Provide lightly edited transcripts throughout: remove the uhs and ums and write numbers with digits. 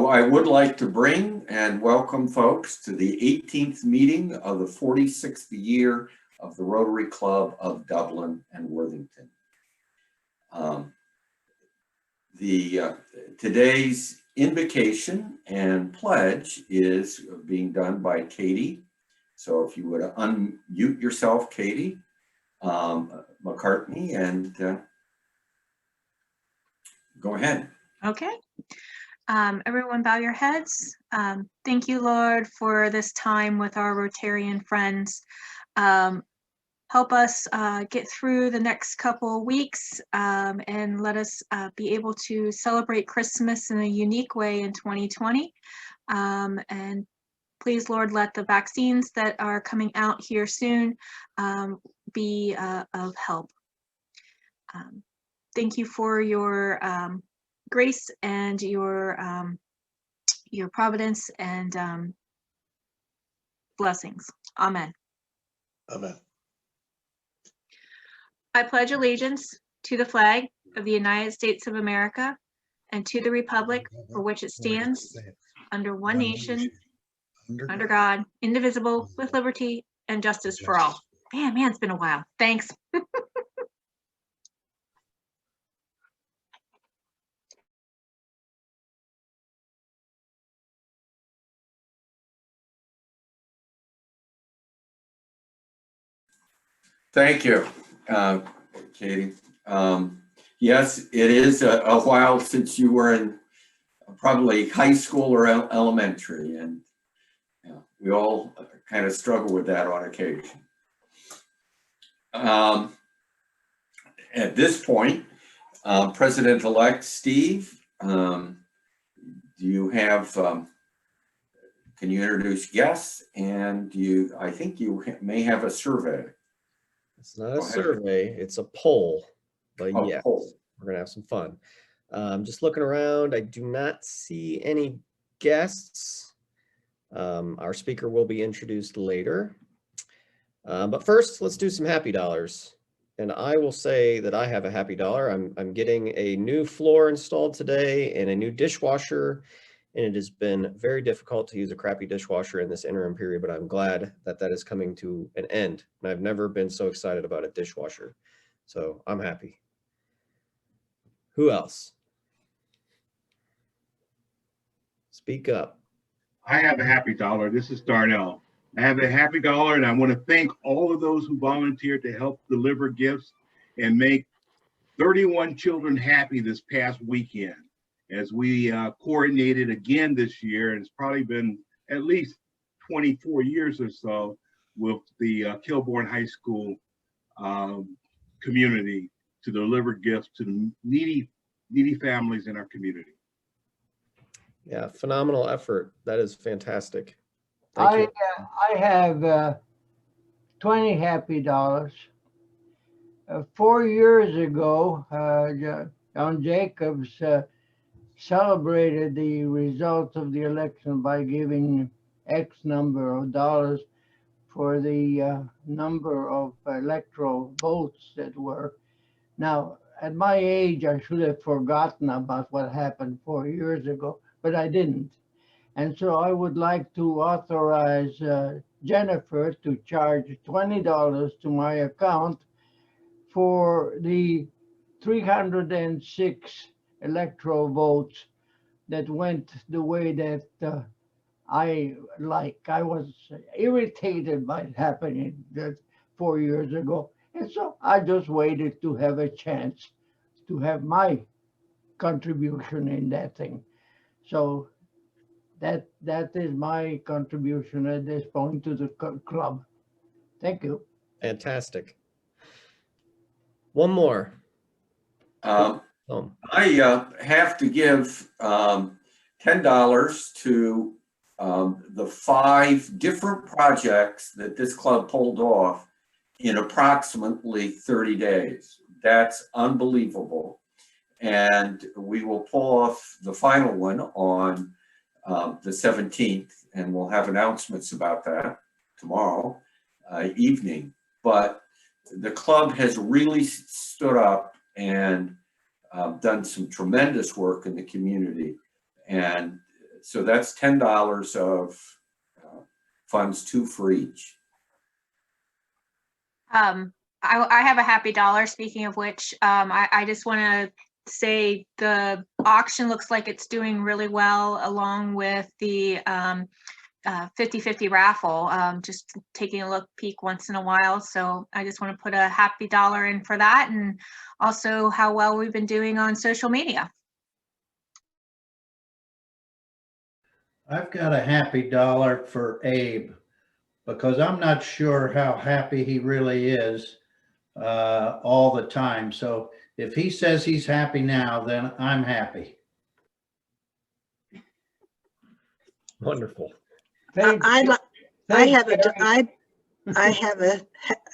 I would like to bring and welcome folks to the 18th meeting of the 46th year of the Rotary Club of Dublin and Worthington. Today's invocation and pledge is being done by Katie. So if you would unmute yourself, Katie McCartney, and go ahead. Okay. Everyone bow your heads. Thank you, Lord, for this time with our Rotarian friends. Help us get through the next couple weeks and let us be able to celebrate Christmas in a unique way in 2020. And please, Lord, let the vaccines that are coming out here soon be of help. Thank you for your grace and your providence and blessings. Amen. Amen. I pledge allegiance to the flag of the United States of America and to the republic for which it stands, under one nation, under God, indivisible, with liberty and justice for all. Man, it's been a while. Thanks. Thank you, Katie. Yes, it is a while since you were in probably high school or elementary, and we all kind of struggle with that on occasion. At this point, President-elect Steve, do you have, can you introduce guests? And I think you may have a survey. It's not a survey, it's a poll, but yeah, poll. We're gonna have some fun. Just looking around, I do not see any guests. Our speaker will be introduced later. But first, let's do some happy dollars. And I will say that I have a happy dollar. I'm getting a new floor installed today and a new dishwasher. And it has been very difficult to use a crappy dishwasher in this interim period, but I'm glad that that is coming to an end. And I've never been so excited about a dishwasher. So I'm happy. Who else? Speak up. I have a happy dollar. This is Darnell. I have a happy dollar, and I want to thank all of those who volunteered to help deliver gifts and make 31 children happy this past weekend. As we coordinated again this year, and it's probably been at least 24 years or so with the Kilbourne High School community to deliver gifts to the needy families in our community. Yeah, phenomenal effort. That is fantastic. Thank you. I have 20 happy dollars. 4 years ago, John Jacobs celebrated the results of the election by giving X number of dollars for the number of electoral votes that were. Now, at my age, I should have forgotten about what happened 4 years ago, but I didn't. And so I would like to authorize Jennifer to charge $20 to my account for the 306 electoral votes that went the way that I like. I was irritated by it happening that 4 years ago. And so I just waited to have a chance to have my contribution in that thing. So that is my contribution at this point to the club. Thank you. Fantastic. One more. I have to give $10 to the 5 different projects that this club pulled off in approximately 30 days. That's unbelievable. And we will pull off the final one on the 17th, and we'll have announcements about that tomorrow evening. But the club has really stood up and done some tremendous work in the community. And So that's $10 of funds, 2 for each. I have a happy dollar. Speaking of which, I just want to say the auction looks like it's doing really well, along with the 50/50 raffle. Just taking a peek once in a while. So I just want to put a happy dollar in for that, and also how well we've been doing on social media. I've got a happy dollar for Abe because I'm not sure how happy he really is all the time. So if he says he's happy now, then I'm happy. Wonderful. Thanks, I thanks, have Gary. I have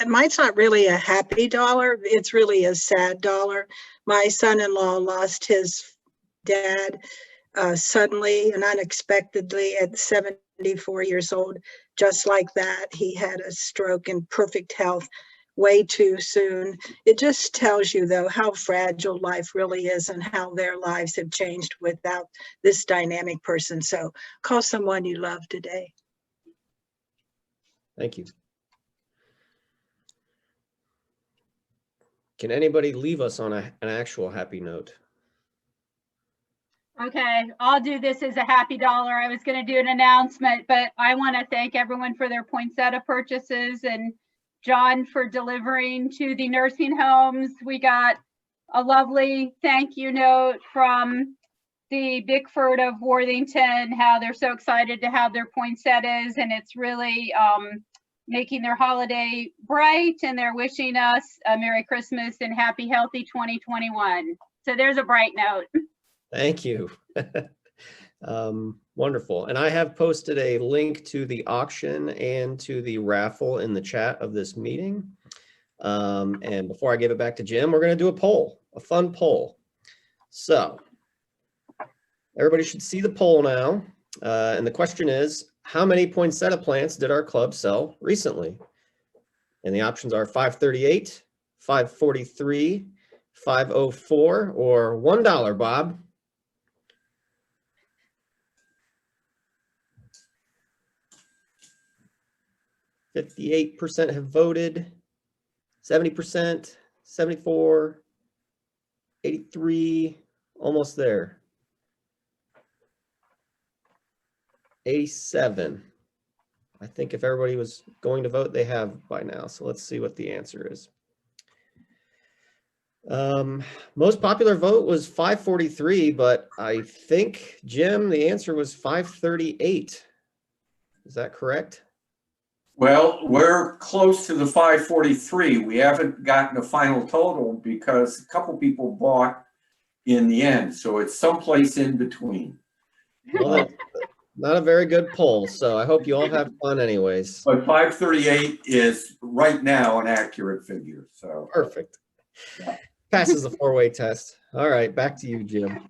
mine's not really a happy dollar. It's really a sad dollar. My son-in-law lost his dad suddenly and unexpectedly at 74 years old. Just like that, he had a stroke in perfect health way too soon. It just tells you, though, how fragile life really is and how their lives have changed without this dynamic person. So call someone you love today. Thank you. Can anybody leave us on an actual happy note? Okay, I'll do this as a happy dollar. I was going to do an announcement, but I want to thank everyone for their poinsettia purchases and John for delivering to the nursing homes. We got a lovely thank you note from the Bickford of Worthington, how they're so excited to have their poinsettias, and it's really making their holiday bright, and they're wishing us a Merry Christmas and happy, healthy 2021. So there's a bright note. Thank you. Wonderful. And I have posted a link to the auction and to the raffle in the chat of this meeting. And before I give it back to Jim, we're going to do a poll, a fun poll. So everybody should see the poll now. And the question is, how many poinsettia plants did our club sell recently? And the options are 538, 543, 504, or $1, Bob. 58% have voted, 70%, 74, 83, almost there. 87. I think if everybody was going to vote, they have by now. So let's see what the answer is. Most popular vote was 543, but I think, Jim, the answer was 538. Is that correct? Well, we're close to the 543. We haven't gotten a final total because a couple people bought in the end. So it's someplace in between. Well, that's not a very good poll, so I hope you all have fun anyways. But 538 is right now an accurate figure, so. Perfect. Yeah. Passes the four-way test. All right, back to you, Jim.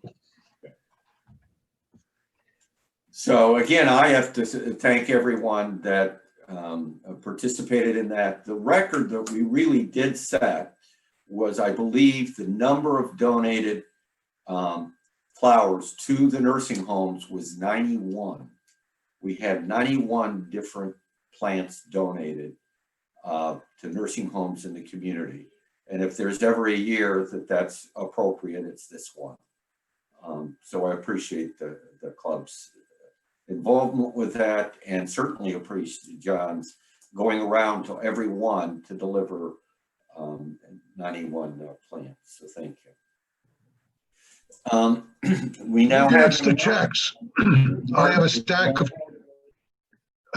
So again, I have to thank everyone that participated in that. The record that we really did set was, I believe, the number of donated flowers to the nursing homes was 91. We had 91 different plants donated to nursing homes in the community. And if there's ever a year that that's appropriate, it's this one. So I appreciate the club's involvement with that, and certainly appreciate John's going around to everyone to deliver 91 plants. So thank you. We now Who have gets the checks? I have a stack of,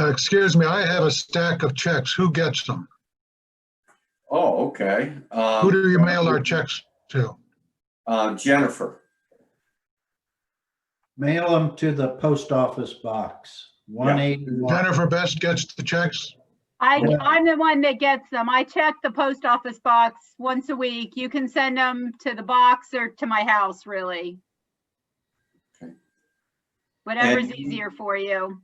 excuse me, I have a stack of checks. Who gets them? Oh, okay. Who do you mail our checks to? Jennifer. Mail them to the post office box, 181. Jennifer Best gets the checks? I'm the one that gets them. I check the post office box once a week. You can send them to the box or to my house, really. Okay. Whatever's And- easier for you.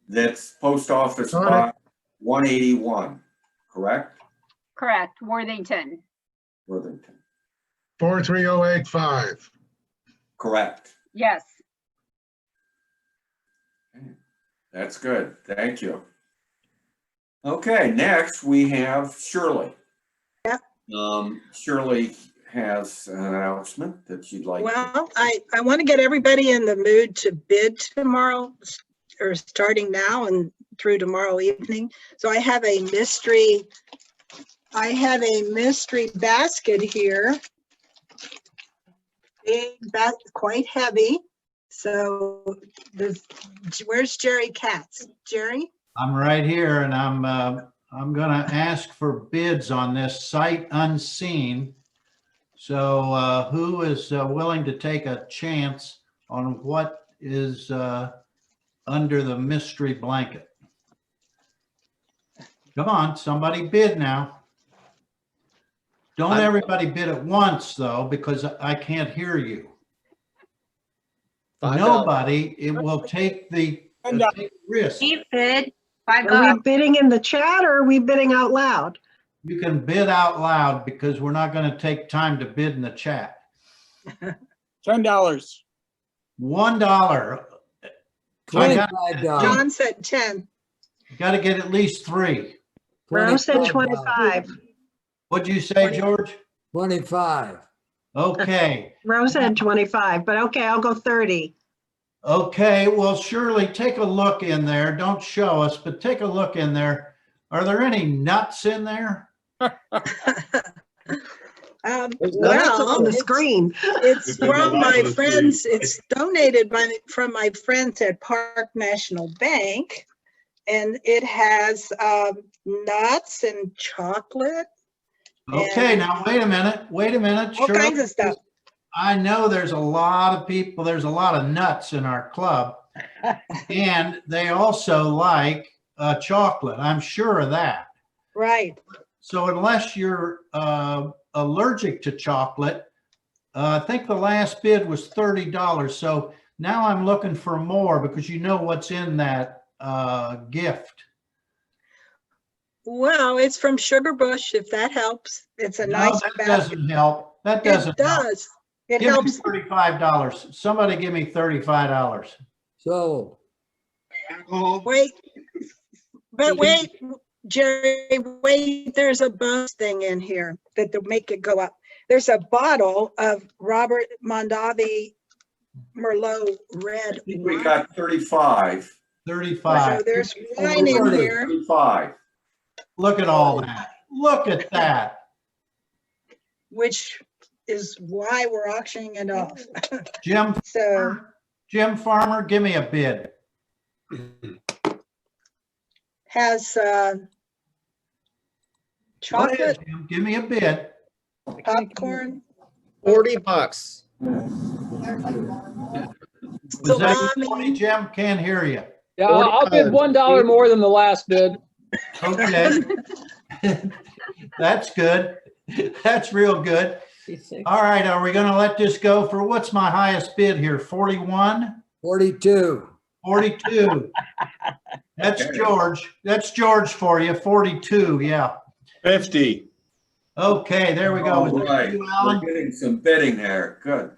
That's post office Got it. box 181, correct? Correct, Worthington. Worthington. 43085. Correct. Yes. That's good. Thank you. Okay, next we have Shirley. Yeah. Shirley has an announcement that she'd like. Well, I want to get everybody in the mood to bid tomorrow, or starting now and through tomorrow evening. So I have a mystery basket here. Big, quite heavy. So where's Jerry Katz? Jerry? I'm right here and I'm gonna ask for bids on this sight unseen. So who is willing to take a chance on what is under the mystery blanket? Come on, somebody bid now. Don't everybody bid at once though, because I can't hear you. $5. Nobody, it will take the risk. Steve bid $5. Are we bidding in the chat or are we bidding out loud? You can bid out loud because we're not going to take time to bid in the chat. $10. $1. John said 10. You got to get at least 3. Rose said 25. What'd you say, George? 25. Okay. Rose said 25, but okay, I'll go 30. Okay, well, Shirley, take a look in there. Don't show us, but take a look in there. Are there any nuts in there? On Well, the screen. it's from my friends. It's donated from my friends at Park National Bank. And it has nuts and chocolate. Okay, now wait a minute. All Shirley, kinds of stuff. I know there's a lot of people, there's a lot of nuts in our club. And they also like chocolate. I'm sure of that. Right. So unless you're allergic to chocolate, I think the last bid was $30. So now I'm looking for more because you know what's in that gift. Well, it's from Sugar Bush, if that helps. It's a No, nice that basket. doesn't help. That It doesn't help. does. It Give me helps. $35. Somebody give me $35. So, Alcohol? Wait, but wait, Jerry, wait, there's a bonus thing in here that will make it go up. There's a bottle of Robert Mondavi Merlot red I think we wine. got 35. 35. So there's wine in here, 35. Look at all that. Look at that. which is why we're auctioning it off. Jim Farmer, give me a bid. Has Go ahead, chocolate, Jim. Give me a bid. popcorn, $40. Was that you, salami. Jim? Can't hear you. yeah, I'll bid $1 more than the last bid. Okay. That's good. That's real good. All right, are we gonna let this go for, what's my highest bid here? 41? 42. 42. That's Okay. George. That's George for you, 42, yeah. 50. Okay, there we go. All Was that right, you, we're Alan? getting some bidding there. Good.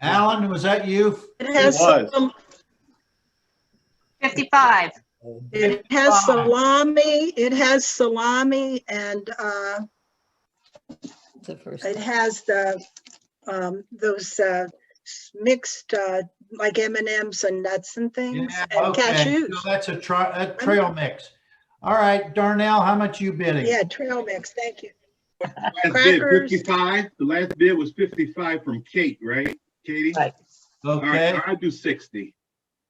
Alan, was that you? It has was. some, 55. it has salami, and it has the those mixed like M&Ms and nuts and things Yeah, and okay. cashews. So that's a trail mix. All right, Darnell, how much you bidding? Yeah, trail mix. Thank you. Last bid, Crackers. 55. The last bid was 55 from Kate, right? Katie? Right. All right, Okay, I'll do 60.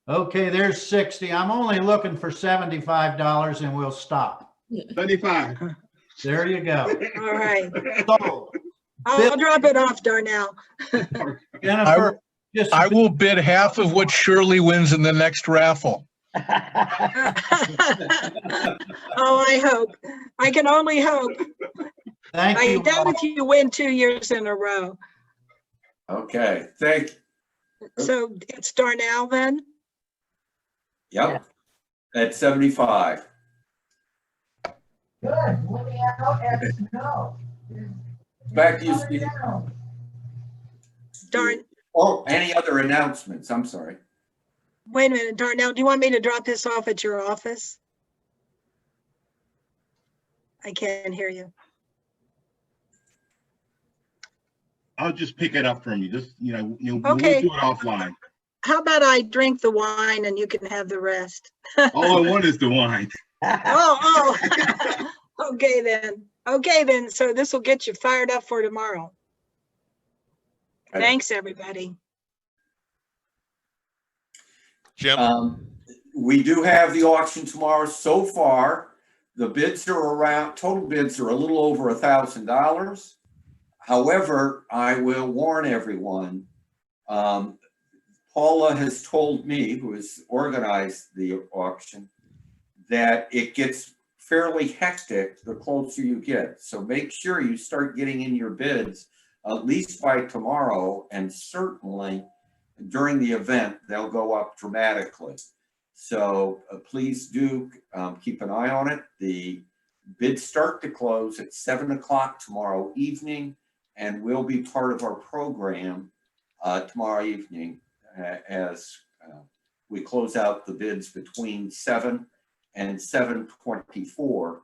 okay, there's 60. I'm only looking for $75 and we'll stop. 75. There you go. All right. So, I'll drop it off, Darnell. Jennifer, just I will bid half of what Shirley wins in the next raffle. Oh, I hope. I can only hope. thank I you. doubt if you win 2 years in a row. Okay, thank, So it's Darnell then? yep. At 75. Back to you, Steve. Darn, Oh, any other announcements? I'm sorry. Wait a minute, Darnell, do you want me to drop this off at your office? I can't hear you. I'll just pick it up from you. Just, we'll Okay. do it offline. How about I drink the wine and you can have the rest? All I want is the wine. Oh. Okay then. So this will get you fired up for tomorrow. Okay. Thanks, everybody. Jim, We do have the auction tomorrow. So far, the bids are around, total bids are a little over $1,000. However, I will warn everyone, Paula has told me, who has organized the auction, that it gets fairly hectic the closer you get. So make sure you start getting in your bids at least by tomorrow, and certainly during the event, they'll go up dramatically. So please do keep an eye on it. The bids start to close at 7 o'clock tomorrow evening, and will be part of our program tomorrow evening as we close out the bids between 7 and 7:24.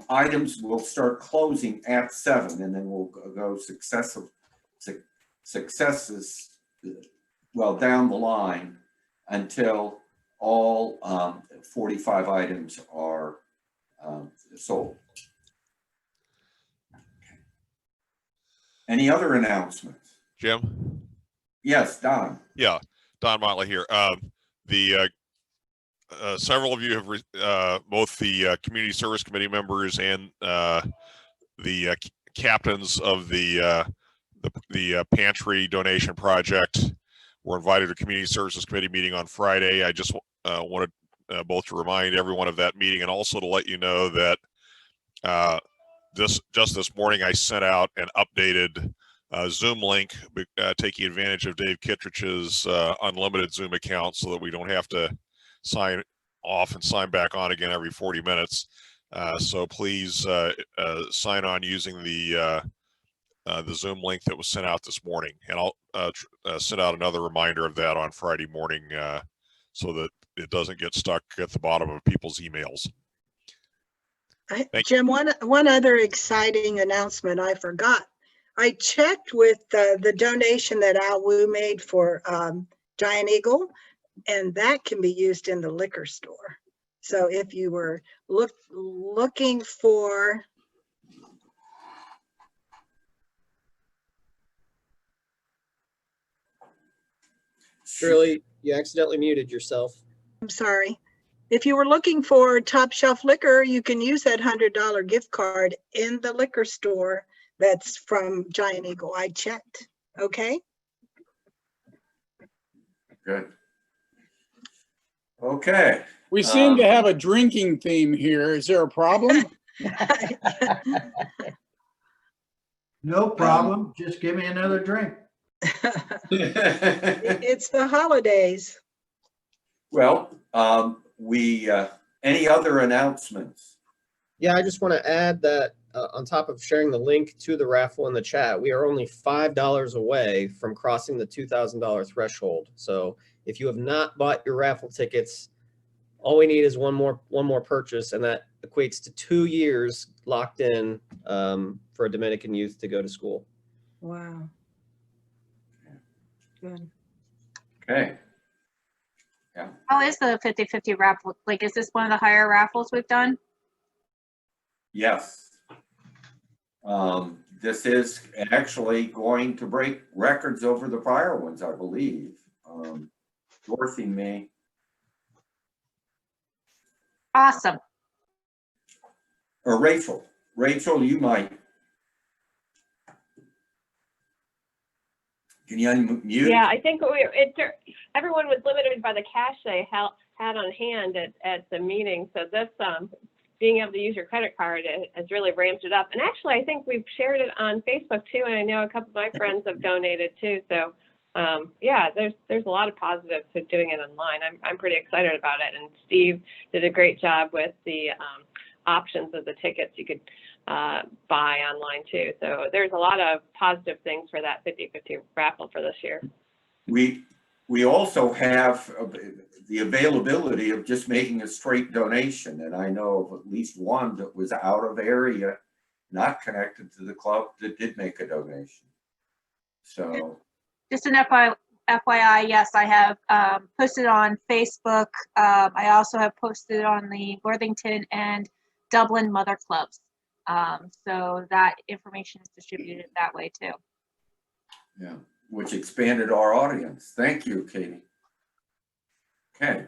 Items will start closing at 7, and then we'll go successes well down the line until all 45 items are sold. Any other announcements? Jim? Yes, Don. Yeah, Don Motley here. Several of you have both the community service committee members and the captains of the pantry donation project were invited to a community services committee meeting on Friday. I just wanted both to remind everyone of that meeting, and also to let you know that this morning I sent out an updated Zoom link, taking advantage of Dave Kittredge's unlimited Zoom account, so that we don't have to sign off and sign back on again every 40 minutes. So please sign on using the Zoom link that was sent out this morning, and I'll send out another reminder of that on Friday morning so that it doesn't get stuck at the bottom of people's emails. Jim, one other exciting announcement I forgot. I checked with the donation that Al Wu made for Giant Eagle, and that can be used in the liquor store. So if you were looking for Shirley, you accidentally muted yourself. I'm sorry. If you were looking for top shelf liquor, you can use that $100 gift card in the liquor store that's from Giant Eagle. I checked. Okay. Good. Okay. We seem to have a drinking theme here. Is there a problem? No problem. Just give me another drink. It's the holidays. Well, any other announcements? Yeah, I just want to add that on top of sharing the link to the raffle in the chat, we are only $5 away from crossing the $2,000 threshold. So if you have not bought your raffle tickets, all we need is one more purchase, and that equates to 2 years locked in for a Dominican youth to go to school. Wow. Good. Okay. Yeah. How is the 50/50 raffle? Like, is this one of the higher raffles we've done? Yes. This is actually going to break records over the prior ones, I believe. Dorothy may. Awesome. Or Rachel. Rachel, you might. Can you unmute? Yeah, I think everyone was limited by the cash they had on hand at the meeting. So this being able to use your credit card has really ramped it up. And actually, I think we've shared it on Facebook too, and I know a couple of my friends have donated too. So yeah, there's a lot of positives to doing it online. I'm pretty excited about it. And Steve did a great job with the options of the tickets you could buy online too. So there's a lot of positive things for that 50/50 raffle for this year. We also have the availability of just making a straight donation. And I know of at least one that was out of area, not connected to the club, that did make a donation. So, Just an FYI, yes, I have posted on Facebook. I also have posted on the Worthington and Dublin Mother Clubs. So that information is distributed that way too. yeah, which expanded our audience. Thank you, Katie. Okay.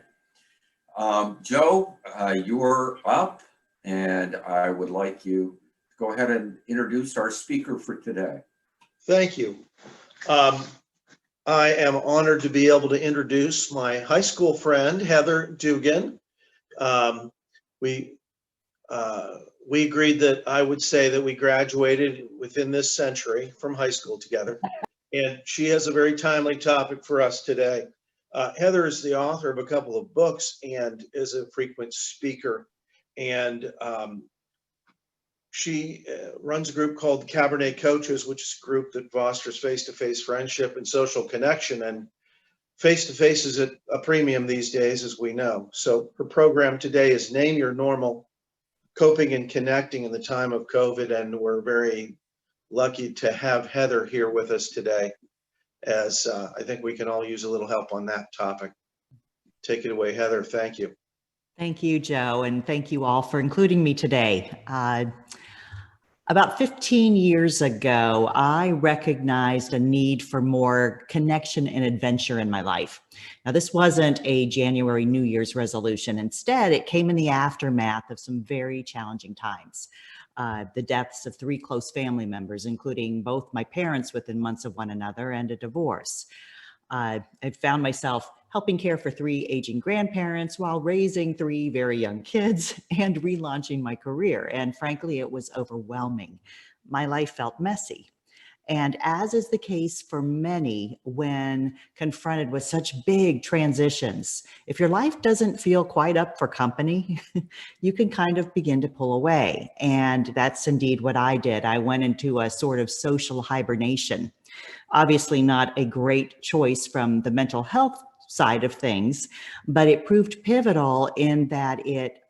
Joe, you're up, and I would like you to go ahead and introduce our speaker for today. Thank you. I am honored to be able to introduce my high school friend, Heather Dugan. We agreed that I would say that we graduated within this century from high school together, and she has a very timely topic for us today. Heather is the author of a couple of books and is a frequent speaker, and she runs a group called Cabernet Coaches, which is a group that fosters face-to-face friendship and social connection. And face-to-face is at a premium these days, as we know. So her program today is Name Your Normal, Coping and Connecting in the Time of COVID. And we're very lucky to have Heather here with us today, as I think we can all use a little help on that topic. Take it away, Heather. Thank you. Thank you, Joe, and thank you all for including me today. About 15 years ago, I recognized a need for more connection and adventure in my life. Now, this wasn't a January New Year's resolution. Instead, it came in the aftermath of some very challenging times. The deaths of 3 close family members, including both my parents within months of one another, and a divorce. I found myself helping care for 3 aging grandparents while raising 3 very young kids and relaunching my career. And frankly, it was overwhelming. My life felt messy. And as is the case for many when confronted with such big transitions, if your life doesn't feel quite up for company, you can kind of begin to pull away. And that's indeed what I did. I went into a sort of social hibernation. Obviously not a great choice from the mental health side of things, but it proved pivotal in that it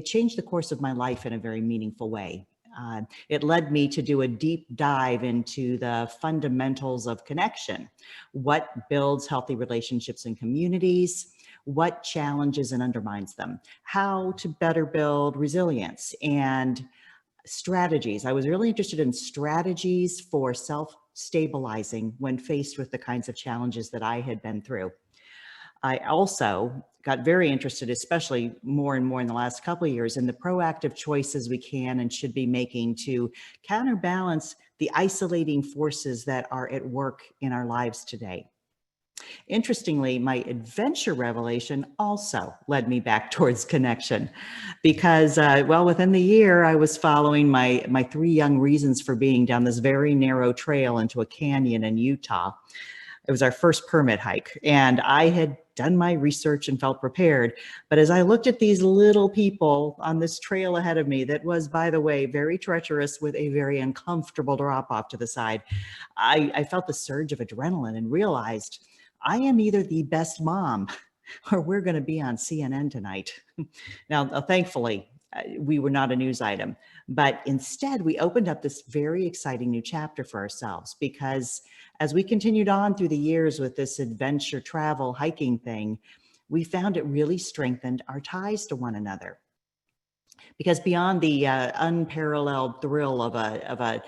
changed the course of my life in a very meaningful way. It led me to do a deep dive into the fundamentals of connection, what builds healthy relationships and communities, what challenges and undermines them, how to better build resilience, and strategies. I was really interested in strategies for self-stabilizing when faced with the kinds of challenges that I had been through. I also got very interested, especially more and more in the last couple of years, in the proactive choices we can and should be making to counterbalance the isolating forces that are at work in our lives today. Interestingly, my adventure revelation also led me back towards connection because, well, within the year, I was following my 3 young reasons for being down this very narrow trail into a canyon in Utah. It was our first permit hike, and I had done my research and felt prepared. But as I looked at these little people on this trail ahead of me that was, by the way, very treacherous with a very uncomfortable drop off to the side, I felt the surge of adrenaline and realized I am either the best mom or we're going to be on CNN tonight. Now, thankfully, we were not a news item, but instead we opened up this very exciting new chapter for ourselves, because as we continued on through the years with this adventure travel hiking thing, we found it really strengthened our ties to one another. Because beyond the unparalleled thrill of a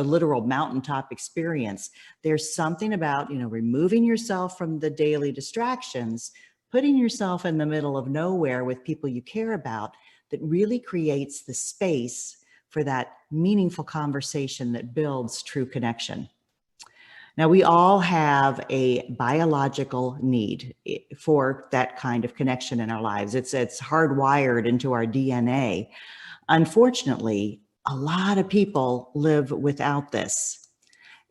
literal mountaintop experience, there's something about, removing yourself from the daily distractions, putting yourself in the middle of nowhere with people you care about, that really creates the space for that meaningful conversation that builds true connection. Now, we all have a biological need for that kind of connection in our lives. It's hardwired into our DNA. Unfortunately, a lot of people live without this.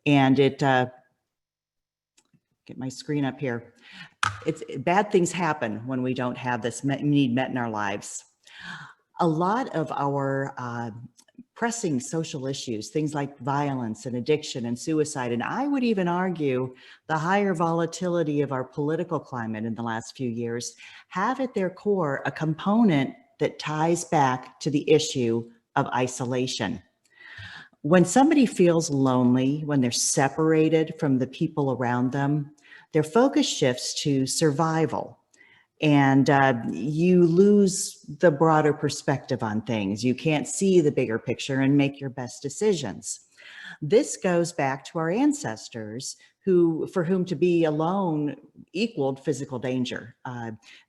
And get my screen up here. Bad things happen when we don't have this need met in our lives. A lot of our pressing social issues, things like violence and addiction and suicide. And I would even argue the higher volatility of our political climate in the last few years have at their core a component that ties back to the issue of isolation. When somebody feels lonely, when they're separated from the people around them, their focus shifts to survival. And you lose the broader perspective on things. You can't see the bigger picture and make your best decisions. This goes back to our ancestors for whom to be alone equaled physical danger.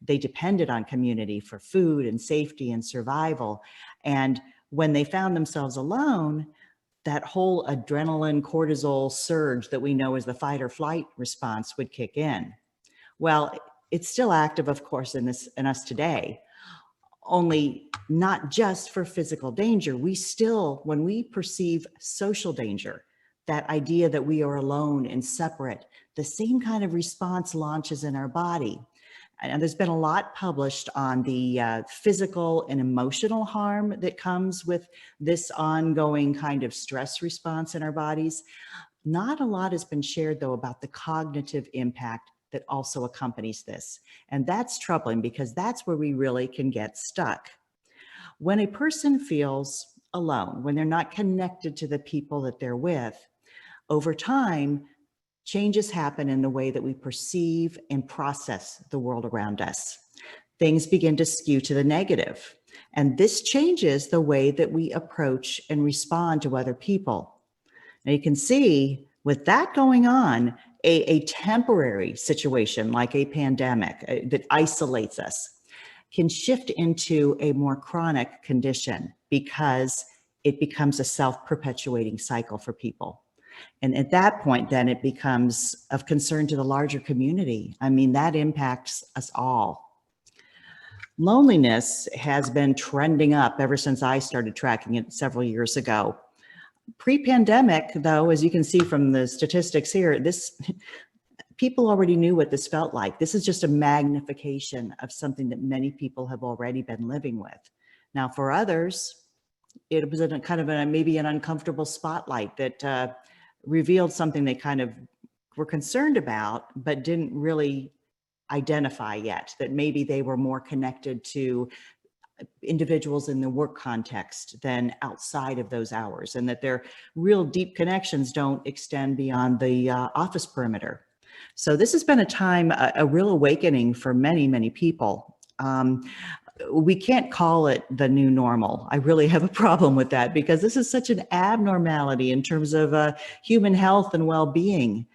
They depended on community for food and safety and survival. And when they found themselves alone, that whole adrenaline cortisol surge that we know as the fight or flight response would kick in. Well, it's still active, of course, in us today, only not just for physical danger. We still, when we perceive social danger, that idea that we are alone and separate, the same kind of response launches in our body. And there's been a lot published on the physical and emotional harm that comes with this ongoing kind of stress response in our bodies. Not a lot has been shared, though, about the cognitive impact that also accompanies this. And that's troubling because that's where we really can get stuck. When a person feels alone, when they're not connected to the people that they're with, over time, changes happen in the way that we perceive and process the world around us. Things begin to skew to the negative. And this changes the way that we approach and respond to other people. Now you can see with that going on, a temporary situation like a pandemic that isolates us can shift into a more chronic condition because it becomes a self-perpetuating cycle for people. And at that point, then it becomes of concern to the larger community. I mean, that impacts us all. Loneliness has been trending up ever since I started tracking it several years ago. Pre-pandemic, though, as you can see from the statistics here, people already knew what this felt like. This is just a magnification of something that many people have already been living with. Now, for others, it was a kind of maybe an uncomfortable spotlight that revealed something they kind of were concerned about, but didn't really identify yet, that maybe they were more connected to individuals in the work context than outside of those hours, and that their real deep connections don't extend beyond the office perimeter. So this has been a time, a real awakening for many, many people. We can't call it the new normal. I really have a problem with that because this is such an abnormality in terms of human health and well-being.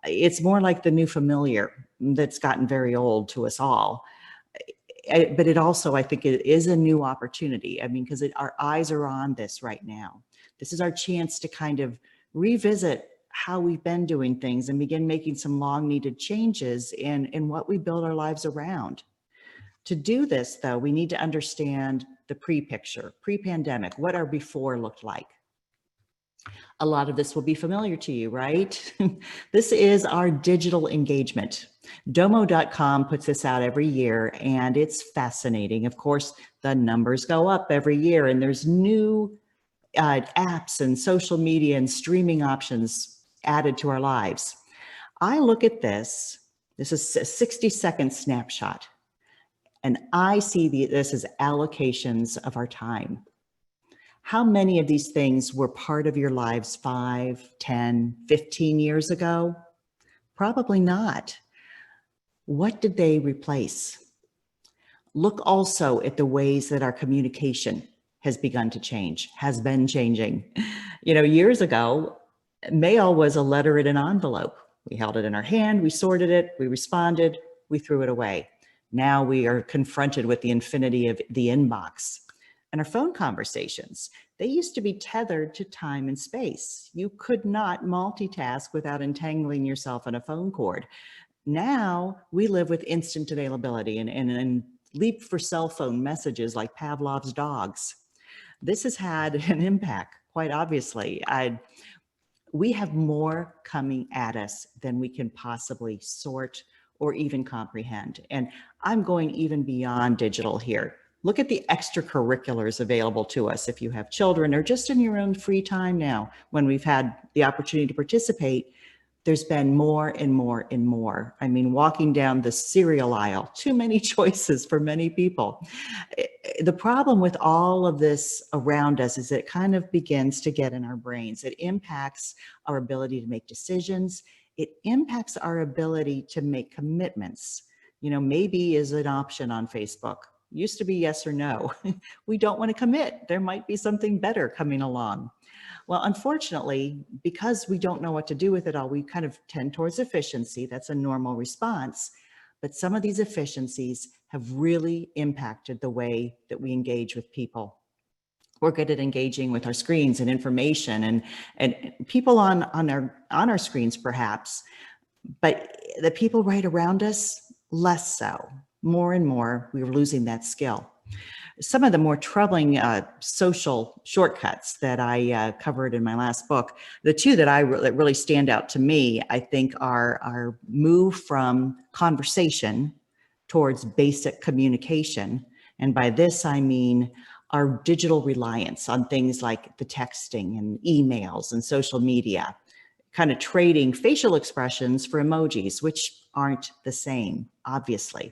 It's more like the new familiar that's gotten very old to us all. But it also, I think it is a new opportunity. I mean, because our eyes are on this right now. This is our chance to kind of revisit how we've been doing things and begin making some long needed changes in what we build our lives around. To do this, though, we need to understand the pre-picture, pre-pandemic, what our before looked like. A lot of this will be familiar to you, right? This is our digital engagement. Domo.com puts this out every year, and it's fascinating. Of course, the numbers go up every year, and there's new apps and social media and streaming options added to our lives. I look at this is a 60-second snapshot, and I see this as allocations of our time. How many of these things were part of your lives 5, 10, 15 years ago? Probably not. What did they replace? Look also at the ways that our communication has begun to change, has been changing. You know, years ago, mail was a letter in an envelope. We held it in our hand, we sorted it, we responded, we threw it away. Now we are confronted with the infinity of the inbox. And our phone conversations, they used to be tethered to time and space. You could not multitask without entangling yourself in a phone cord. Now we live with instant availability and leap for cell phone messages like Pavlov's dogs. This has had an impact, quite obviously. We have more coming at us than we can possibly sort or even comprehend. And I'm going even beyond digital here. Look at the extracurriculars available to us if you have children or just in your own free time now. When we've had the opportunity to participate, there's been more and more and more. I mean, walking down the cereal aisle, too many choices for many people. The problem with all of this around us is it kind of begins to get in our brains. It impacts our ability to make decisions. It impacts our ability to make commitments. You know, maybe is an option on Facebook. Used to be yes or no. We don't want to commit. There might be something better coming along. Well, unfortunately, because we don't know what to do with it all, we kind of tend towards efficiency. That's a normal response. But some of these efficiencies have really impacted the way that we engage with people. We're good at engaging with our screens and information and people on our screens perhaps, but the people right around us, less so. More and more, we were losing that skill. Some of the more troubling social shortcuts that I covered in my last book, the two that really stand out to me, I think are move from conversation towards basic communication. And by this, I mean our digital reliance on things like the texting and emails and social media, kind of trading facial expressions for emojis, which aren't the same, obviously.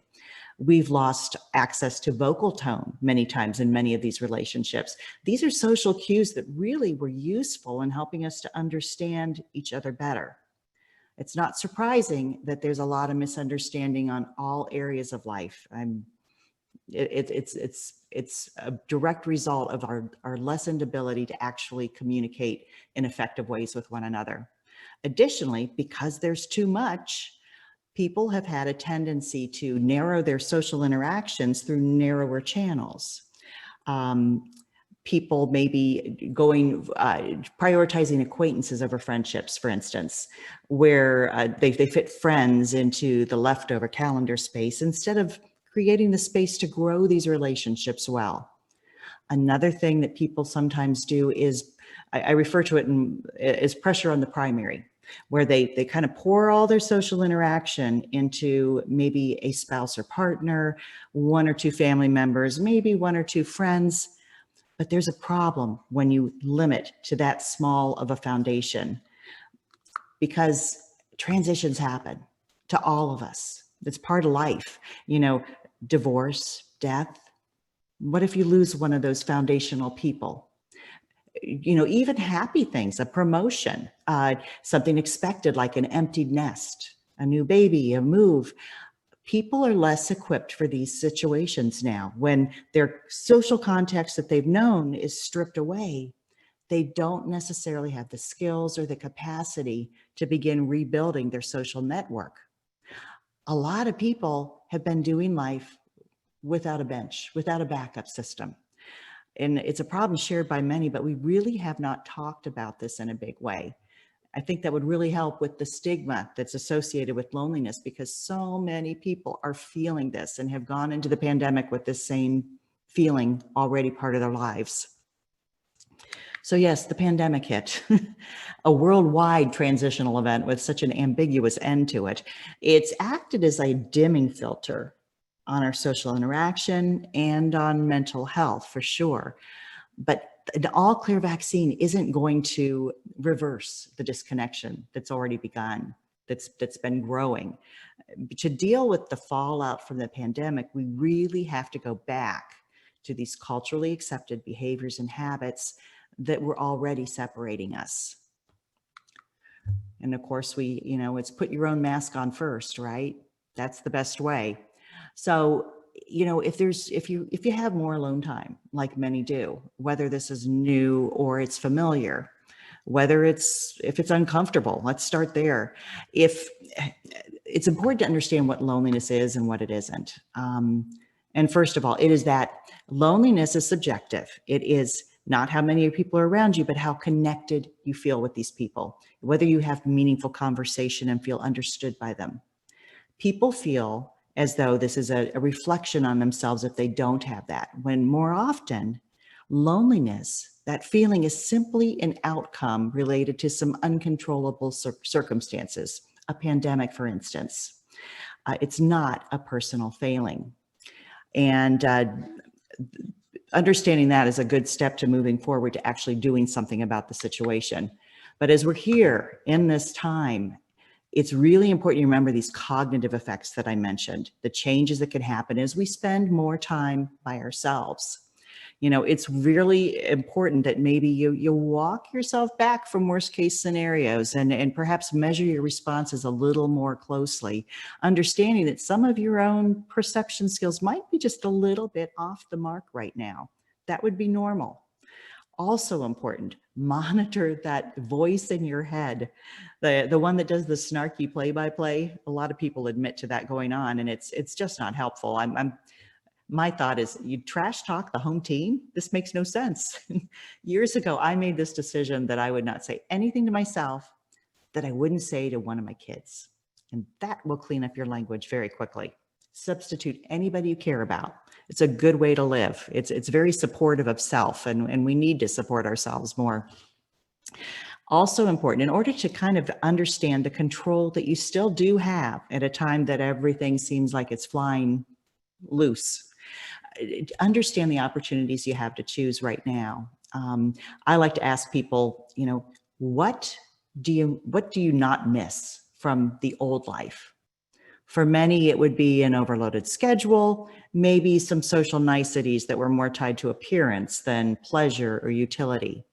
We've lost access to vocal tone many times in many of these relationships. These are social cues that really were useful in helping us to understand each other better. It's not surprising that there's a lot of misunderstanding on all areas of life. It's a direct result of our lessened ability to actually communicate in effective ways with one another. Additionally, because there's too much, people have had a tendency to narrow their social interactions through narrower channels. People may be prioritizing acquaintances over friendships, for instance, where they fit friends into the leftover calendar space instead of creating the space to grow these relationships well. Another thing that people sometimes do is, I refer to it as pressure on the primary, where they kind of pour all their social interaction into maybe a spouse or partner, one or two family members, maybe one or two friends. But there's a problem when you limit to that small of a foundation, because transitions happen to all of us. It's part of life, you know, divorce, death. What if you lose one of those foundational people? You know, even happy things, a promotion, something expected like an emptied nest, a new baby, a move. People are less equipped for these situations now. When their social context that they've known is stripped away, they don't necessarily have the skills or the capacity to begin rebuilding their social network. A lot of people have been doing life without a bench, without a backup system. And it's a problem shared by many, but we really have not talked about this in a big way. I think that would really help with the stigma that's associated with loneliness, because so many people are feeling this and have gone into the pandemic with this same feeling already part of their lives. So yes, the pandemic hit, a worldwide transitional event with such an ambiguous end to it. It's acted as a dimming filter on our social interaction and on mental health for sure. But an all-clear vaccine isn't going to reverse the disconnection that's already begun, that's been growing. To deal with the fallout from the pandemic, we really have to go back to these culturally accepted behaviors and habits that were already separating us. And of course, it's put your own mask on first, right? That's the best way. So, if you have more alone time, like many do, whether this is new or it's familiar, if it's uncomfortable, let's start there. If it's important to understand what loneliness is and what it isn't. And first of all, it is that loneliness is subjective. It is not how many people are around you, but how connected you feel with these people, whether you have meaningful conversation and feel understood by them. People feel as though this is a reflection on themselves if they don't have that, when more often, loneliness, that feeling is simply an outcome related to some uncontrollable circumstances, a pandemic, for instance. It's not a personal failing. And understanding that is a good step to moving forward to actually doing something about the situation. But as we're here in this time, it's really important you remember these cognitive effects that I mentioned, the changes that can happen as we spend more time by ourselves. You know, it's really important that maybe you walk yourself back from worst case scenarios and perhaps measure your responses a little more closely, understanding that some of your own perception skills might be just a little bit off the mark right now. That would be normal. Also important, monitor that voice in your head, the one that does the snarky play-by-play. A lot of people admit to that going on, and it's just not helpful. My thought is, you trash talk the home team? This makes no sense. Years ago, I made this decision that I would not say anything to myself that I wouldn't say to one of my kids. And that will clean up your language very quickly. Substitute anybody you care about. It's a good way to live. It's very supportive of self, and we need to support ourselves more. Also important, in order to kind of understand the control that you still do have at a time that everything seems like it's flying loose, understand the opportunities you have to choose right now. I like to ask people, you know, what do you not miss from the old life? For many, it would be an overloaded schedule, maybe some social niceties that were more tied to appearance than pleasure or utility.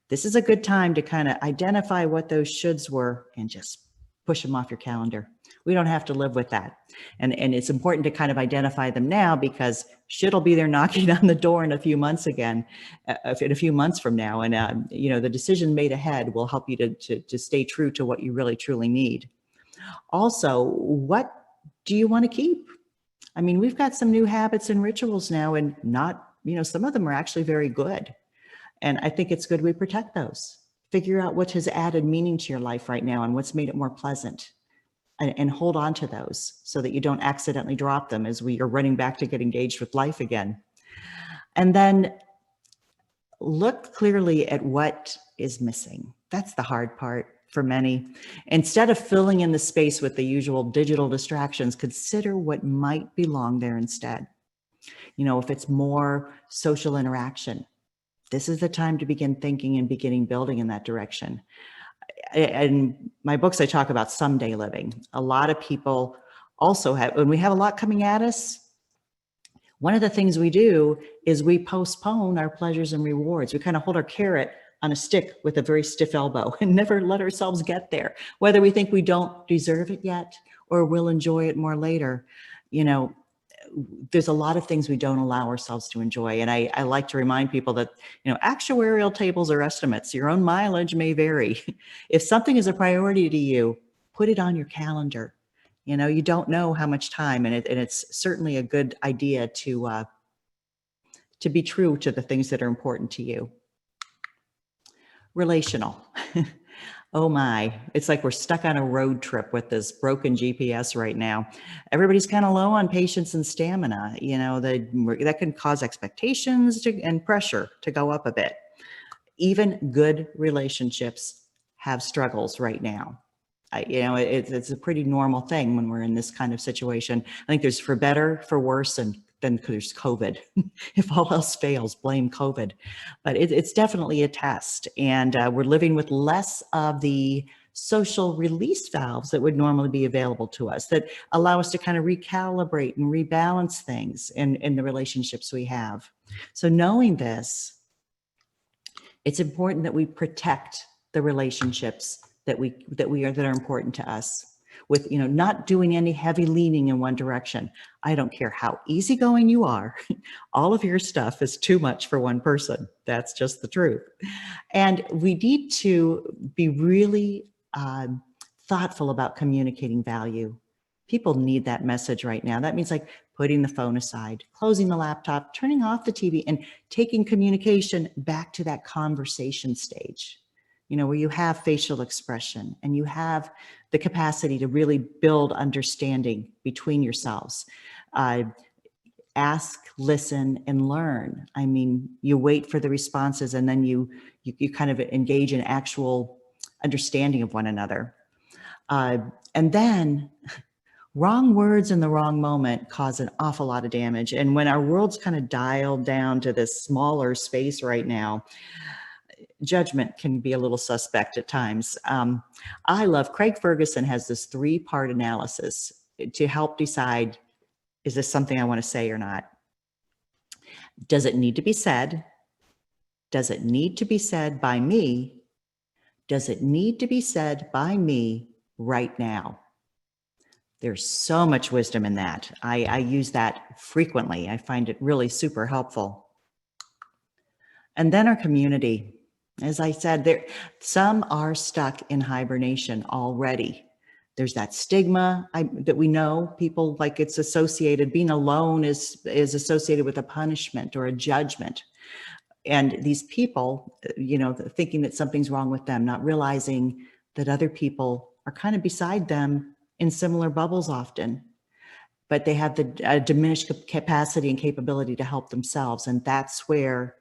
This is a good time to kind of identify what those shoulds were and just push them off your calendar. We don't have to live with that. And it's important to kind of identify them now, because shit will be there knocking on the door in a few months from now. And, you know, the decision made ahead will help you to stay true to what you really truly need. Also, what do you want to keep? I mean, we've got some new habits and rituals now, and not, you know, some of them are actually very good. And I think it's good we protect those. Figure out what has added meaning to your life right now and what's made it more pleasant. And hold on to those so that you don't accidentally drop them as we are running back to get engaged with life again. And then look clearly at what is missing. That's the hard part for many. Instead of filling in the space with the usual digital distractions, consider what might belong there instead. You know, if it's more social interaction, this is the time to begin thinking and beginning building in that direction. In my books, I talk about someday living. A lot of people also have, when we have a lot coming at us, one of the things we do is we postpone our pleasures and rewards. We kind of hold our carrot on a stick with a very stiff elbow and never let ourselves get there, whether we think we don't deserve it yet or we'll enjoy it more later. You know, there's a lot of things we don't allow ourselves to enjoy. And I like to remind people that, you know, actuarial tables are estimates. Your own mileage may vary. If something is a priority to you, put it on your calendar. You know, you don't know how much time, and it's certainly a good idea to be true to the things that are important to you. Relational. Oh my, it's like we're stuck on a road trip with this broken GPS right now. Everybody's kind of low on patience and stamina. You know, that can cause expectations and pressure to go up a bit. Even good relationships have struggles right now. You know, it's a pretty normal thing when we're in this kind of situation. I think there's for better, for worse, and then there's COVID. If all else fails, blame COVID. But it's definitely a test. And we're living with less of the social release valves that would normally be available to us, that allow us to kind of recalibrate and rebalance things in the relationships we have. So knowing this, it's important that we protect the relationships that are important to us, with, you know, not doing any heavy leaning in one direction. I don't care how easygoing you are. All of your stuff is too much for one person. That's just the truth. And we need to be really thoughtful about communicating value. People need that message right now. That means like putting the phone aside, closing the laptop, turning off the TV, and taking communication back to that conversation stage. You know, where you have facial expression and you have the capacity to really build understanding between yourselves. Ask, listen, and learn. I mean, you wait for the responses and then you kind of engage in actual understanding of one another. And then Wrong words in the wrong moment cause an awful lot of damage. And when our world's kind of dialed down to this smaller space right now, judgment can be a little suspect at times. I love, Craig Ferguson has this 3-part analysis to help decide, is this something I want to say or not? Does it need to be said? Does it need to be said by me? Does it need to be said by me right now? There's so much wisdom in that. I use that frequently. I find it really super helpful. And then our community. As I said, some are stuck in hibernation already. There's that stigma that we know, people like it's associated, being alone is associated with a punishment or a judgment. And these people, you know, thinking that something's wrong with them, not realizing that other people are kind of beside them in similar bubbles often, but they have the diminished capacity and capability to help themselves. And that's where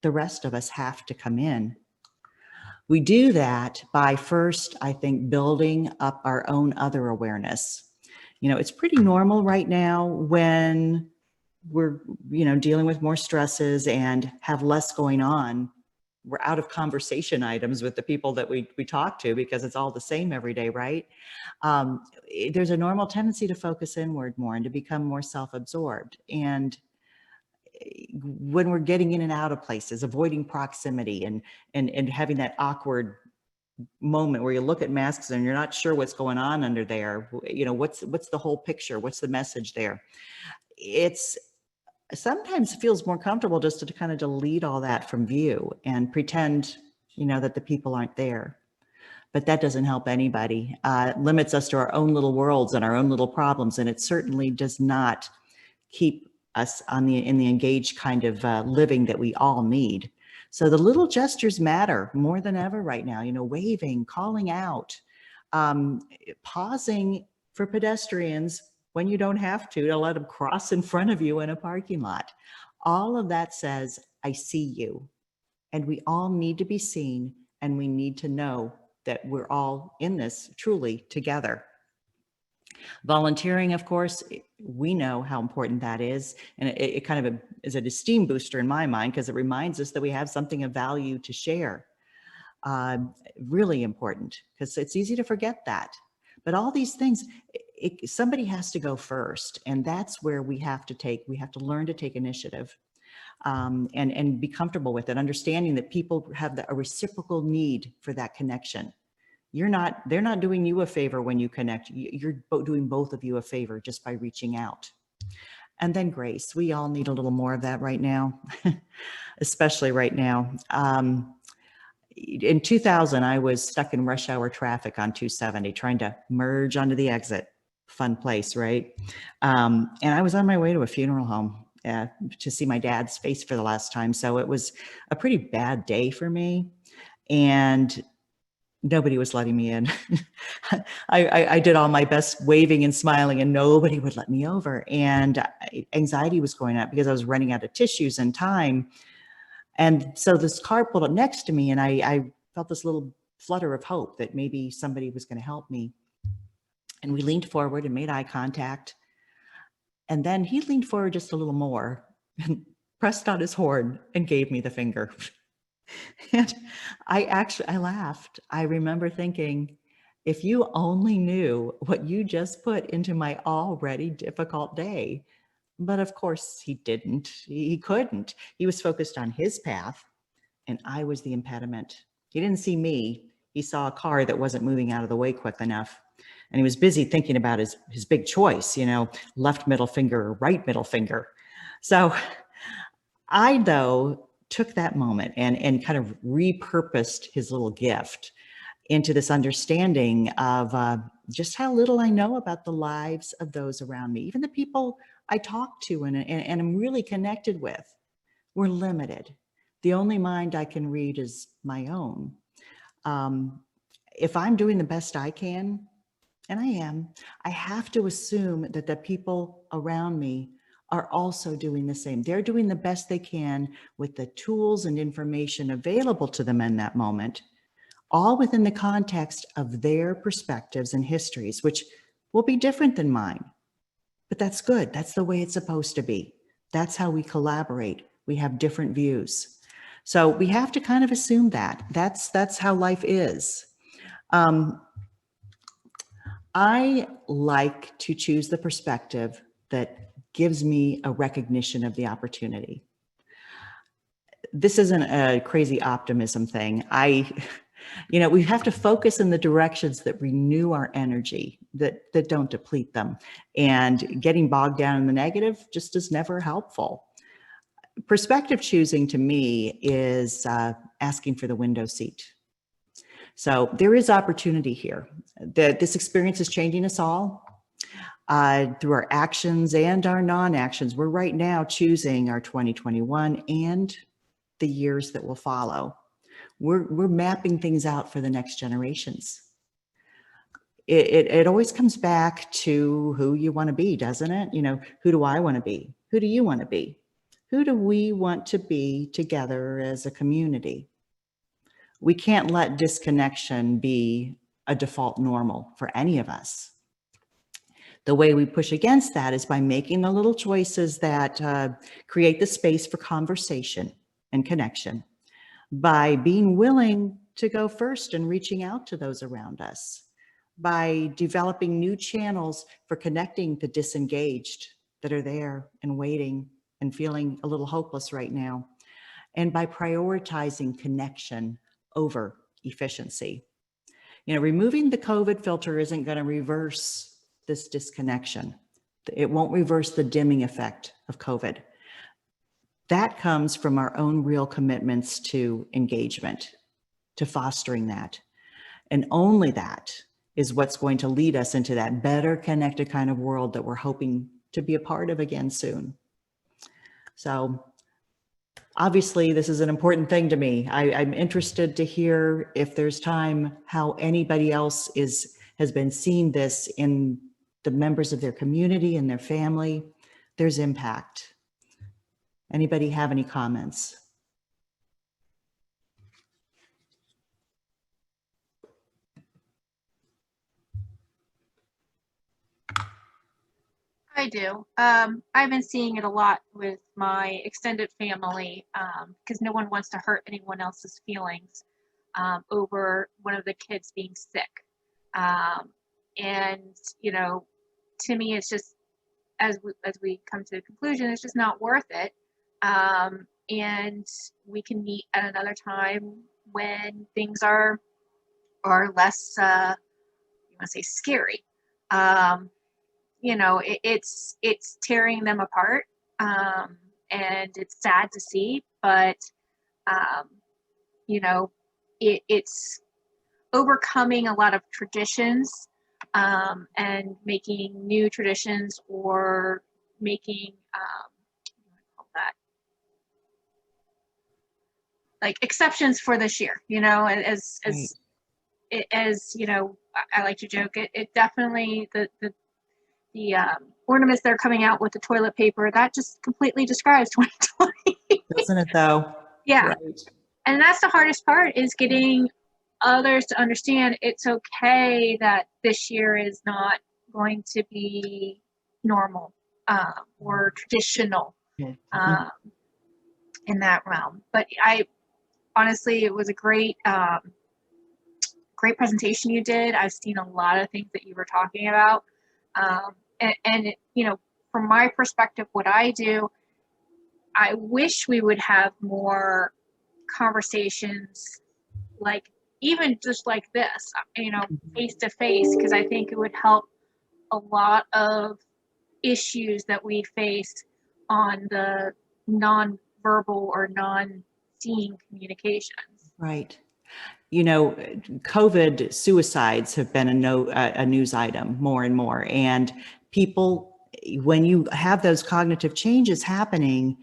the rest of us have to come in. We do that by first, I think, building up our own other awareness. You know, it's pretty normal right now when we're, you know, dealing with more stresses and have less going on. We're out of conversation items with the people that we talk to because it's all the same every day, right? There's a normal tendency to focus inward more and to become more self-absorbed. And when we're getting in and out of places, avoiding proximity and having that awkward moment where you look at masks and you're not sure what's going on under there, you know, what's the whole picture? What's the message there? It's sometimes feels more comfortable just to kind of delete all that from view and pretend, you know, that the people aren't there. But that doesn't help anybody. It limits us to our own little worlds and our own little problems. And it certainly does not keep us in the engaged kind of living that we all need. So the little gestures matter more than ever right now, you know, waving, calling out, pausing for pedestrians when you don't have to let them cross in front of you in a parking lot. All of that says, I see you. And we all need to be seen, and we need to know that we're all in this truly together. Volunteering, of course, we know how important that is. And it kind of is an esteem booster in my mind because it reminds us that we have something of value to share. Really important because it's easy to forget that. But all these things, somebody has to go first. And that's where we have to learn to take initiative and be comfortable with it, understanding that people have a reciprocal need for that connection. They're not doing you a favor when you connect. You're doing both of you a favor just by reaching out. And then grace. We all need a little more of that right now, especially right now. In 2000, I was stuck in rush hour traffic on 270, trying to merge onto the exit. Fun place, right? And I was on my way to a funeral home to see my dad's face for the last time. So it was a pretty bad day for me. And nobody was letting me in. I did all my best waving and smiling and nobody would let me over. And anxiety was going up because I was running out of tissues and time. And so this car pulled up next to me and I felt this little flutter of hope that maybe somebody was going to help me. And we leaned forward and made eye contact. And then he leaned forward just a little more and pressed on his horn and gave me the finger. And I laughed. I remember thinking, if you only knew what you just put into my already difficult day. But of course he didn't. He couldn't. He was focused on his path and I was the impediment. He didn't see me. He saw a car that wasn't moving out of the way quick enough. And he was busy thinking about his big choice, you know, left middle finger or right middle finger. So I, though, took that moment and kind of repurposed his little gift into this understanding of just how little I know about the lives of those around me. Even the people I talk to and I'm really connected with, we're limited. The only mind I can read is my own. If I'm doing the best I can, and I am, I have to assume that the people around me are also doing the same. They're doing the best they can with the tools and information available to them in that moment, all within the context of their perspectives and histories, which will be different than mine. But that's good. That's the way it's supposed to be. That's how we collaborate. We have different views. So we have to kind of assume that. That's how life is. I like to choose the perspective that gives me a recognition of the opportunity. This isn't a crazy optimism thing. We have to focus in the directions that renew our energy, that don't deplete them. And getting bogged down in the negative just is never helpful. Perspective choosing to me is asking for the window seat. So there is opportunity here. This experience is changing us all through our actions and our non-actions. We're right now choosing our 2021 and the years that will follow. We're mapping things out for the next generations. It always comes back to who you want to be, doesn't it? Who do I want to be? Who do you want to be? Who do we want to be together as a community? We can't let disconnection be a default normal for any of us. The way we push against that is by making the little choices that create the space for conversation and connection, by being willing to go first and reaching out to those around us, by developing new channels for connecting the disengaged that are there and waiting and feeling a little hopeless right now, and by prioritizing connection over efficiency. Removing the COVID filter isn't going to reverse this disconnection. It won't reverse the dimming effect of COVID. That comes from our own real commitments to engagement, to fostering that. And only that is what's going to lead us into that better connected kind of world that we're hoping to be a part of again soon. So obviously, this is an important thing to me. I'm interested to hear, if there's time, how anybody else has been seeing this in the members of their community and their family. There's impact. Anybody have any comments? I do. I've been seeing it a lot with my extended family because no one wants to hurt anyone else's feelings over one of the kids being sick. And, to me, it's just, as we come to the conclusion, it's just not worth it. And we can meet at another time when things are less, you want to say, scary. It's tearing them apart, and it's sad to see, but it's overcoming a lot of traditions and making new traditions, or making like exceptions for this year. As I like to joke, it definitely the ornaments that are coming out with the toilet paper, that just completely describes 2020. Doesn't it though? Yeah. Right. And that's the hardest part, is getting others to understand it's okay that this year is not going to be normal or traditional in that realm. But honestly, it was a great presentation you did. I've seen a lot of things that you were talking about. And from my perspective, what I do, I wish we would have more conversations, like even just like this, face to face, because I think it would help a lot of issues that we face on the non-verbal or non-seeing communications. Right. COVID suicides have been a news item more and more. And people, when you have those cognitive changes happening,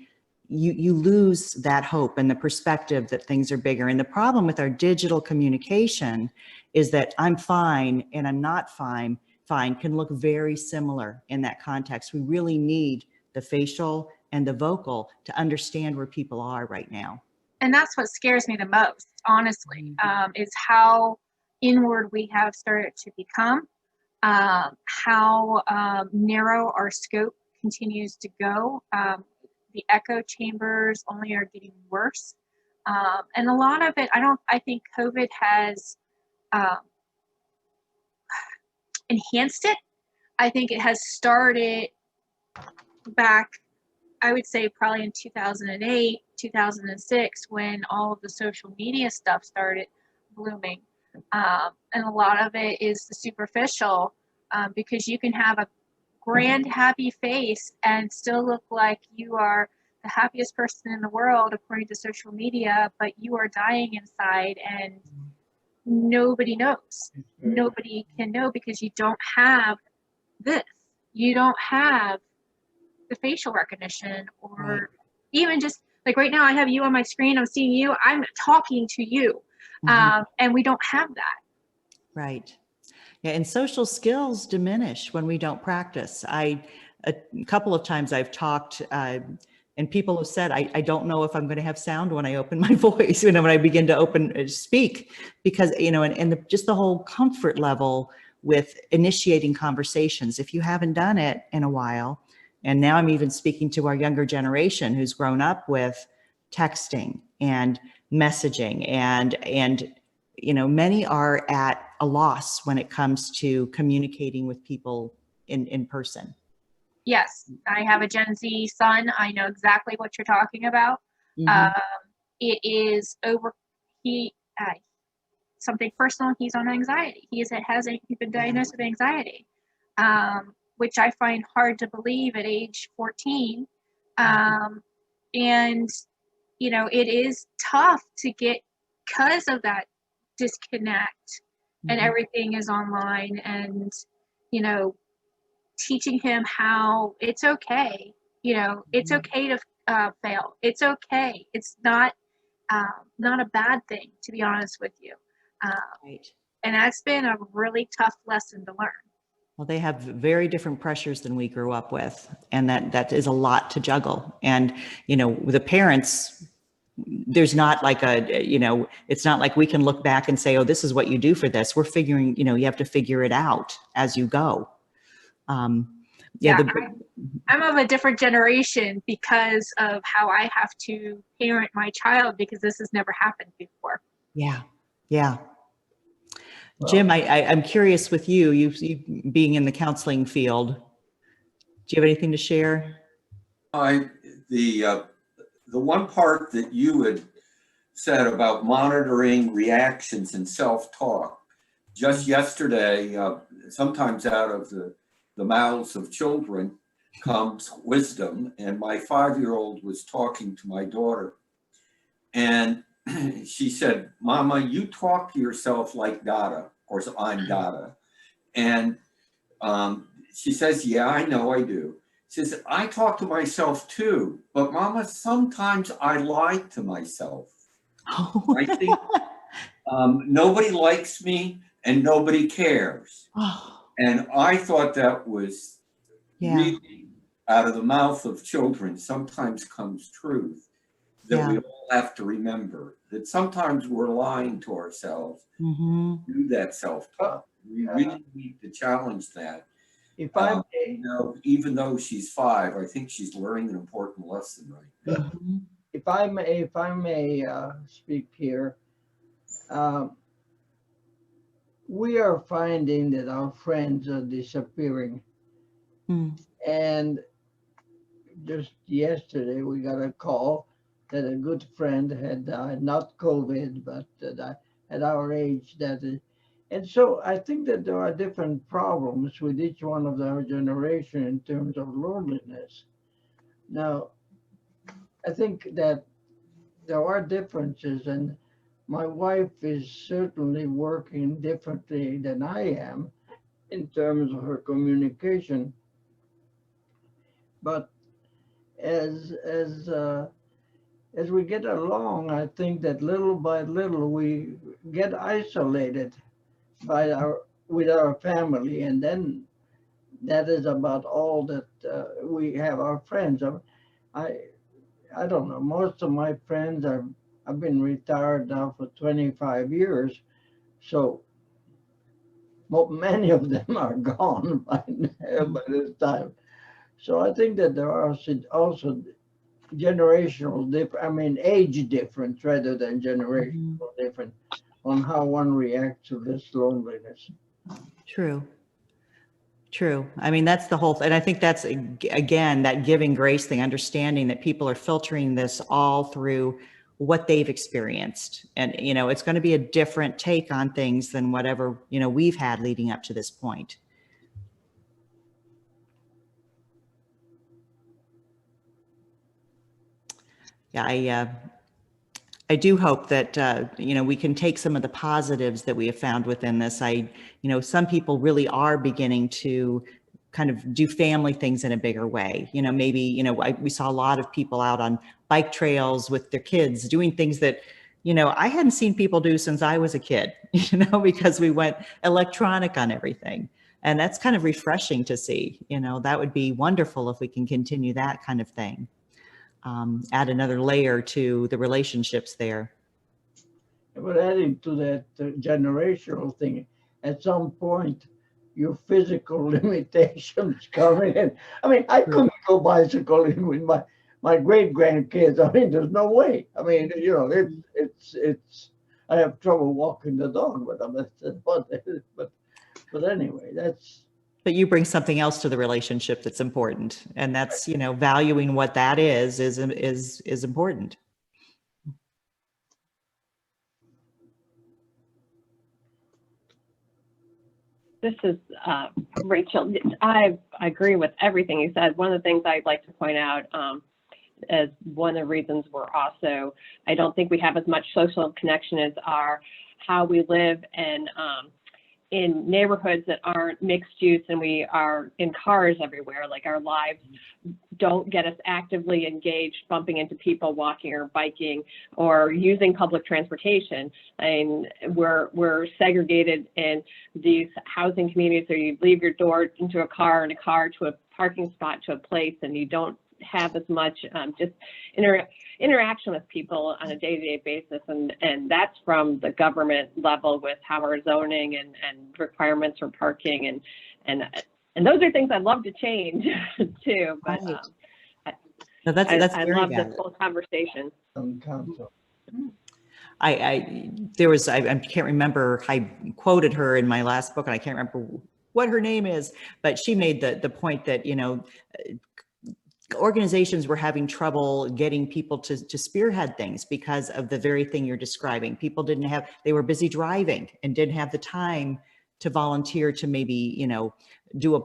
you lose that hope and the perspective that things are bigger. And the problem with our digital communication is that I'm fine and I'm not fine can look very similar in that context. We really need the facial and the vocal to understand where people are right now. And that's what scares me the most, honestly, is how inward we have started to become. how narrow our scope continues to go. The echo chambers only are getting worse. And a lot of it, I think COVID has enhanced it. I think it has started back, I would say probably in 2008, 2006, when all of the social media stuff started blooming. And a lot of it is the superficial, because you can have a grand, happy face and still look like you are the happiest person in the world according to social media, but you are dying inside and nobody knows. Nobody can know because you don't have this. You don't have the facial recognition, or even just like right now I have you on my screen, I'm seeing you, I'm talking to you. And we don't have that. Right. Yeah, and social skills diminish when we don't practice. A couple of times I've talked, and people have said, I don't know if I'm going to have sound when I open my voice, when I begin to speak, because, just the whole comfort level with initiating conversations. If you haven't done it in a while, and now I'm even speaking to our younger generation who's grown up with texting and messaging, and many are at a loss when it comes to communicating with people in person. Yes, I have a Gen Z son. I know exactly what you're talking about. It is something personal. He's on anxiety. He's been diagnosed with anxiety, which I find hard to believe at age 14. And it is tough to get because of that disconnect, and everything is online, and teaching him how it's okay. It's okay to fail. It's okay. It's not a bad thing, to be honest with you. Right. And that's been a really tough lesson to learn. Well, they have very different pressures than we grew up with, and that is a lot to juggle. And the parents, there's not like it's not like we can look back and say, oh, this is what you do for this. We're figuring, you have to figure it out as you go. I'm of a different generation because of how I have to parent my child, because this has never happened before. Yeah. Jim, I'm curious with you being in the counseling field. Do you have anything to share? The one part that you had said about monitoring reactions and self-talk, just yesterday, sometimes out of the mouths of children comes wisdom. And my 5-year-old was talking to my daughter, and she said, "Mama, you talk to yourself like Dada." Of course, I'm Dada. And she says, "Yeah, I know I do." She says, "I talk to myself too, but Mama, sometimes I lie to myself." I think nobody likes me and nobody cares. And I thought that was really out of the mouth of children sometimes comes truth that we all have to remember, that sometimes we're lying to ourselves. Do that self-talk. We really need to challenge that. If I even though she's 5, I think she's learning an important lesson right now. If I may speak here, we are finding that our friends are disappearing. And just yesterday, we got a call that a good friend had died, not COVID, but at our age. And so I think that there are different problems with each one of our generation in terms of loneliness. Now, I think that there are differences, and my wife is certainly working differently than I am in terms of her communication. But as we get along, I think that little by little we get isolated with our family, and then that is about all that we have. Our friends. I don't know. Most of my friends I've been retired now for 25 years, so many of them are gone by this time. So I think that there are also generational age difference rather than generational difference on how one reacts to this loneliness. True. True. I mean, that's the whole, and I think that's, again, that giving grace thing, understanding that people are filtering this all through what they've experienced. And, you know, it's going to be a different take on things than whatever, you know, we've had leading up to this point. Yeah, I do hope that, you know, we can take some of the positives that we have found within this. You know, some people really are beginning to kind of do family things in a bigger way. You know, maybe, you know, we saw a lot of people out on bike trails with their kids doing things that, you know, I hadn't seen people do since I was a kid, you know, because we went electronic on everything. And that's kind of refreshing to see. You know, that would be wonderful if we can continue that kind of thing. Add another layer to the relationships there. But adding to that generational thing, at some point, your physical limitations come in. I mean, I couldn't go bicycling with my great grandkids. I mean, there's no way. I mean, you know, it's. I have trouble walking the dog with them. But anyway, that's. But you bring something else to the relationship that's important, and that's, you know, valuing what that is important. This is Rachel. I agree with everything you said. One of the things I'd like to point out as one of the reasons we're also, I don't think we have as much social connection as how we live and in neighborhoods that aren't mixed use, and we are in cars everywhere. Like, our lives don't get us actively engaged, bumping into people walking or biking or using public transportation. And we're segregated in these housing communities, or you leave your door into a car and a car to a parking spot to a place, and you don't have as much just interaction with people on a day-to-day basis, and that's from the government level with how our zoning and requirements for parking and those are things I'd love to change too. But no, that's I love this whole conversation. I can't remember, I quoted her in my last book and I can't remember what her name is, but she made the point that, you know, organizations were having trouble getting people to spearhead things because of the very thing you're describing. People they were busy driving and didn't have the time to volunteer to maybe, you know, do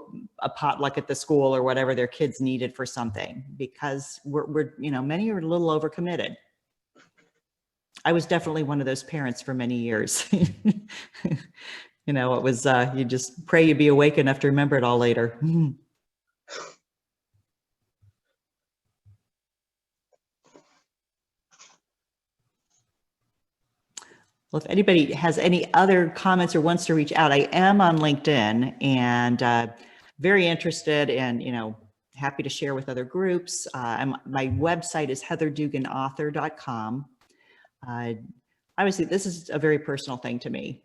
a potluck at the school or whatever their kids needed for something, because we're you know, many are a little overcommitted. I was definitely one of those parents for many years. You know, it was, you just pray you be awake enough to remember it all later. Well, if anybody has any other comments or wants to reach out, I am on LinkedIn and very interested and, you know, happy to share with other groups. My website is heatherduganauthor.com. Obviously, this is a very personal thing to me.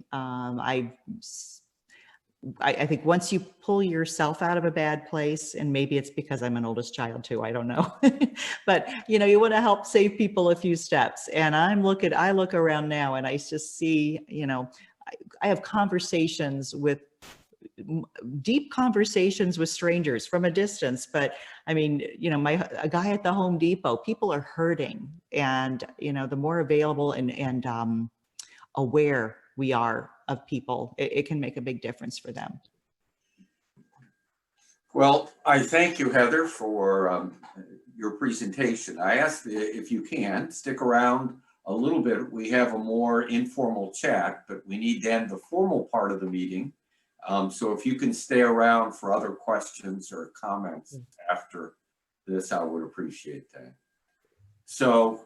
I think once you pull yourself out of a bad place, and maybe it's because I'm an oldest child too, I don't know, but you know, you want to help save people a few steps. And I look around now and I just see, you know, I have deep conversations with strangers from a distance, but I mean, you know, a guy at the Home Depot, people are hurting, and you know, the more available and aware we are of people, it can make a big difference for them. Well, I thank you, Heather, for your presentation. I ask if you can stick around a little bit. We have a more informal chat, but we need to end the formal part of the meeting. So if you can stay around for other questions or comments after this, I would appreciate that. So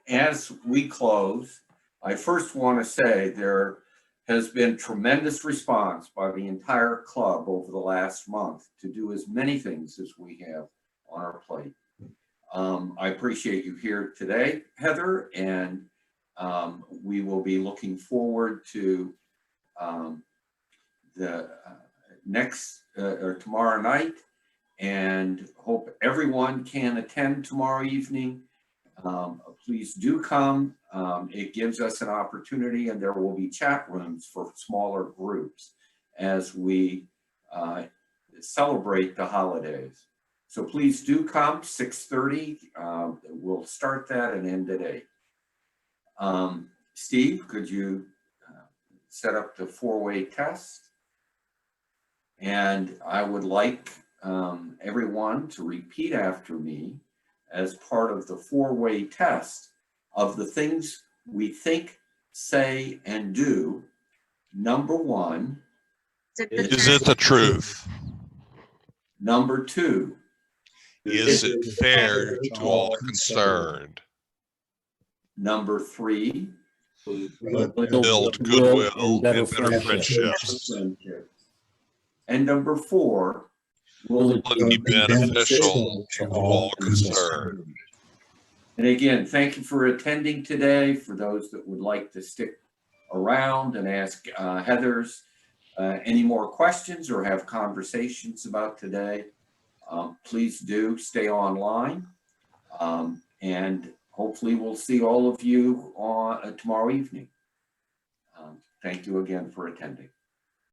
as we close, I first want to say there has been tremendous response by the entire club over the last month to do as many things as we have on our plate. I appreciate you here today, Heather, and we will be looking forward to the next or tomorrow night, and hope everyone can attend tomorrow evening. Please do come. It gives us an opportunity, and there will be chat rooms for smaller groups as we celebrate the holidays. So please do come, 6:30. We'll start that and end at 8. Steve, could you set up the 4-way test? And I would like everyone to repeat after me as part of the 4-way test of the things we think, say, and do. Number 1. Is it the truth? Number 2. Is it fair to all concerned? Number 3. Build goodwill and better friendships. And number 4. Will it be beneficial to all concerned? And again, thank you for attending today. For those that would like to stick around and ask Heather's any more questions or have conversations about today, please do stay online. And hopefully we'll see all of you on tomorrow evening. Thank you again for attending.